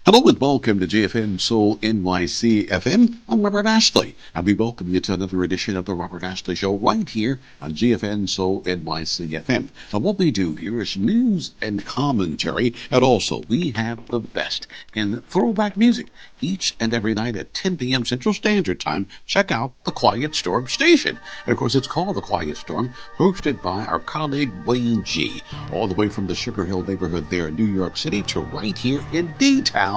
Hello and welcome to JFN Soul NYC FM. I'm Robert Ashley, and we welcome you to another edition of the Robert Ashley Show right here on JFN Soul NYC FM. And what we do here is news and commentary, and also we have the best in throwback music each and every night at 10 p.m. Central Standard Time. Check out the Quiet Storm station. And of course, it's called the Quiet Storm, hosted by our colleague Wayne G, all the way from the Sugar Hill neighborhood there in New York City to right here in D-Town,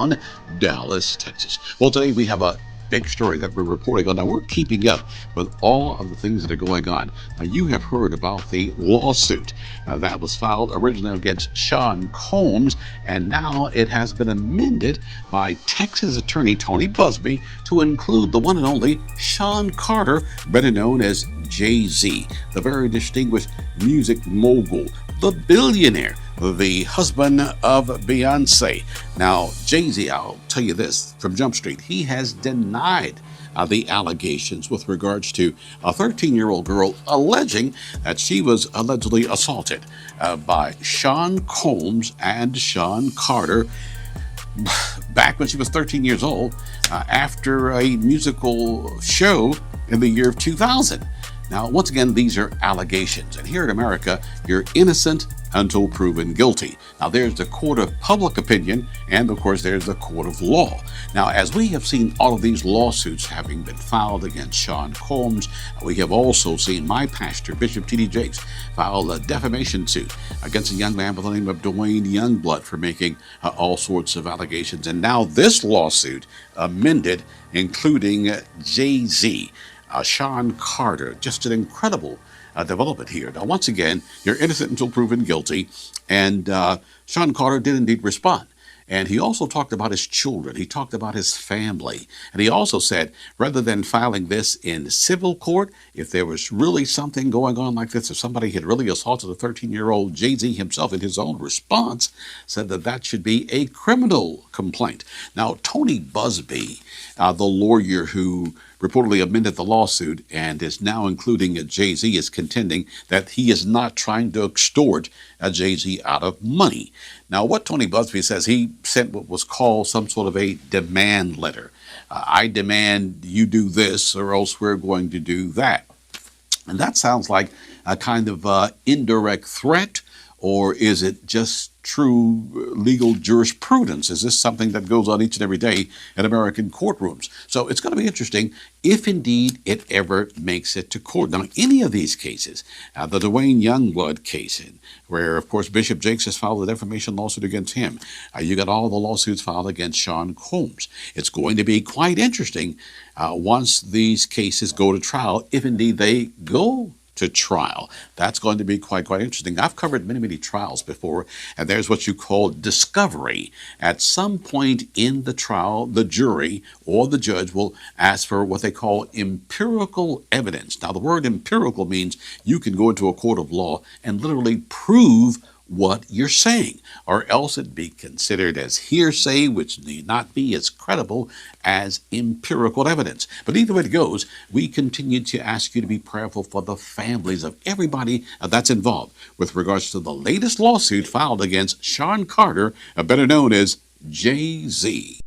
Dallas, Texas. Well, today we have a big story that we're reporting on. Now, we're keeping up with all of the things that are going on. Now, you have heard about the lawsuit that was filed originally against Sean Combs, and now it has been amended by Texas attorney Tony Busby to include the one and only Sean Carter, better known as Jay-Z, the very distinguished music mogul, the billionaire, the husband of Beyonce. Now, Jay-Z, I'll tell you this from Jump Street, he has denied the allegations with regards to a 13-year-old girl alleging that she was allegedly assaulted by Sean Combs and Sean Carter back when she was 13 years old after a musical show in the year of 2000. Now, once again, these are allegations. And here in America, you're innocent until proven guilty. Now, there's the court of public opinion, and of course, there's the court of law. Now, as we have seen all of these lawsuits having been filed against Sean Combs, we have also seen my pastor, Bishop T.D. Jakes, file a defamation suit against a young man by the name of Dwayne Youngblood for making all sorts of allegations. And now this lawsuit amended, including Jay-Z. Sean Carter, just an incredible development here. Now, once again, you're innocent until proven guilty, and Sean Carter did indeed respond. And he also talked about his children. He talked about his family. And he also said, rather than filing this in civil court, if there was really something going on like this, if somebody had really assaulted a 13-year-old, Jay-Z himself in his own response said that that should be a criminal complaint. Now, Tony Busby, the lawyer who reportedly amended the lawsuit and is now including Jay-Z, is contending that he is not trying to extort Jay-Z out of money. Now, what Tony Busby says, he sent what was called some sort of a demand letter. I demand you do this or else we're going to do that. And that sounds like a kind of indirect threat, or is it just true legal jurisprudence? Is this something that goes on each and every day in American courtrooms? So it's going to be interesting if indeed it ever makes it to court. Now, any of these cases, the Dwayne Youngblood case, where, of course, Bishop Jakes has filed a defamation lawsuit against him. You got all the lawsuits filed against Sean Combs. It's going to be quite interesting once these cases go to trial, if indeed they go to trial. That's going to be quite interesting. I've covered many trials before, and there's what you call discovery. At some point in the trial, the jury or the judge will ask for what they call empirical evidence. Now, the word empirical means you can go into a court of law and literally prove what you're saying, or else it'd be considered as hearsay, which need not be as credible as empirical evidence. But either way it goes, we continue to ask you to be prayerful for the families of everybody that's involved with regards to the latest lawsuit filed against Sean Carter, better known as Jay-Z.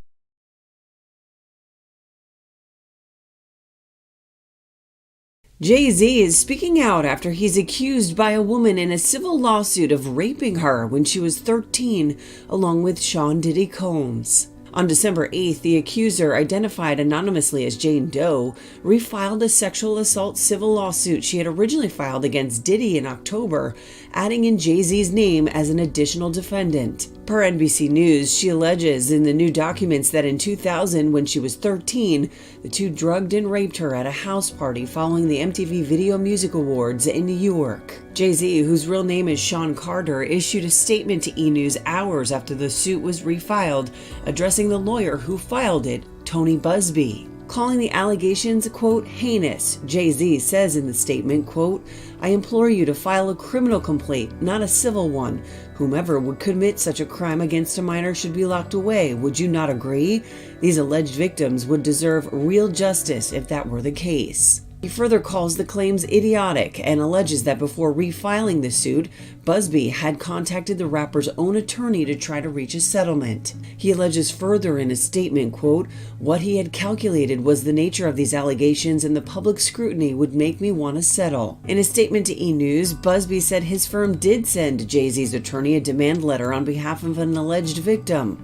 Jay-Z is speaking out after he's accused by a woman in a civil lawsuit of raping her when she was 13, along with Sean Diddy Combs. On December 8th, the accuser, identified anonymously as Jane Doe, refiled a sexual assault civil lawsuit she had originally filed against Diddy in October, adding in Jay-Z's name as an additional defendant. Per NBC News, she alleges in the new documents that in 2000, when she was 13, the two drugged and raped her at a house party following the MTV Video Music Awards in New York. Jay-Z, whose real name is Sean Carter, issued a statement to E! News hours after the suit was refiled, addressing the lawyer who filed it, Tony Busby. Calling the allegations, quote, heinous, Jay-Z says in the statement, quote, I implore you to file a criminal complaint, not a civil one. Whomever would commit such a crime against a minor should be locked away. Would you not agree? These alleged victims would deserve real justice if that were the case. He further calls the claims idiotic and alleges that before refiling the suit, Busby had contacted the rapper's own attorney to try to reach a settlement. He alleges further in a statement, quote, "What he had calculated was the nature of these allegations and the public scrutiny would make me want to settle." In a statement to E! News, Busby said his firm did send Jay-Z's attorney a demand letter on behalf of an alleged victim.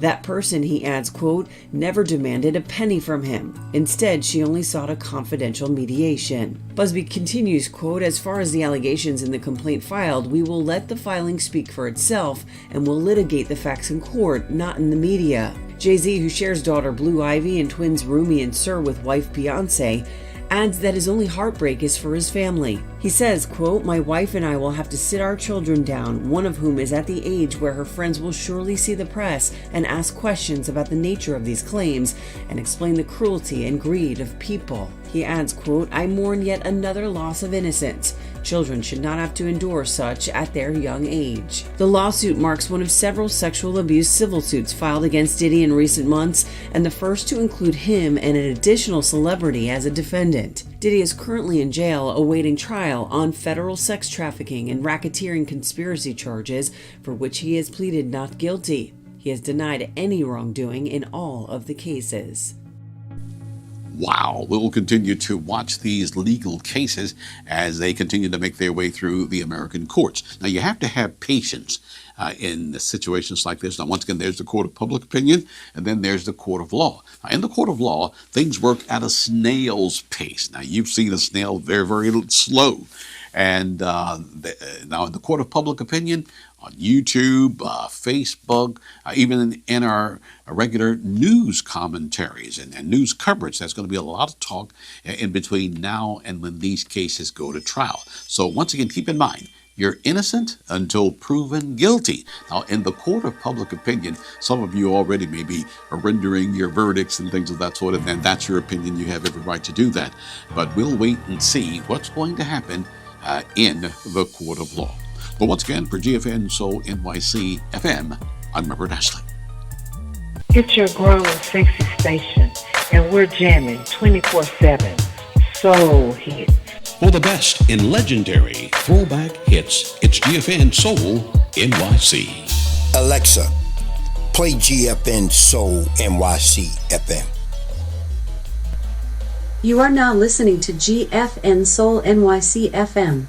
That person, he adds, quote, "never demanded a penny from him. Instead, she only sought a confidential mediation." Busby continues, quote, "As far as the allegations in the complaint filed, we will let the filing speak for itself and will litigate the facts in court, not in the media." Jay-Z, who shares daughter Blue Ivy and twins Rumi and Sir with wife Beyonce, adds that his only heartbreak is for his family. He says, quote, "My wife and I will have to sit our children down, one of whom is at the age where her friends will surely see the press and ask questions about the nature of these claims and explain the cruelty and greed of people." He adds, quote, "I mourn yet another loss of innocence. Children should not have to endure such at their young age." The lawsuit marks one of several sexual abuse civil suits filed against Diddy in recent months, and the first to include him and an additional celebrity as a defendant. Diddy is currently in jail awaiting trial on federal sex trafficking and racketeering conspiracy charges, for which he has pleaded not guilty. He has denied any wrongdoing in all of the cases. Wow, we'll continue to watch these legal cases as they continue to make their way through the American courts. Now, you have to have patience in situations like this. Now, once again, there's the court of public opinion, and then there's the court of law. Now, in the court of law, things work at a snail's pace. Now, you've seen a snail very, very slow. And now in the court of public opinion, on YouTube, Facebook, even in our regular news commentaries and news coverage, there's going to be a lot of talk in between now and when these cases go to trial. So once again, keep in mind, you're innocent until proven guilty. Now, in the court of public opinion, some of you already may be rendering your verdicts and things of that sort, and that's your opinion. You have every right to do that. But we'll wait and see what's going to happen in the court of law. But once again, for GFN Soul NYC FM, I'm Robert Ashley. It's your growing sexy station, and we're jamming 24/7. Soul hits. For the best in legendary throwback hits, it's GFN Soul NYC. Alexa, play GFN Soul NYC FM. You are now listening to GFN Soul NYC FM.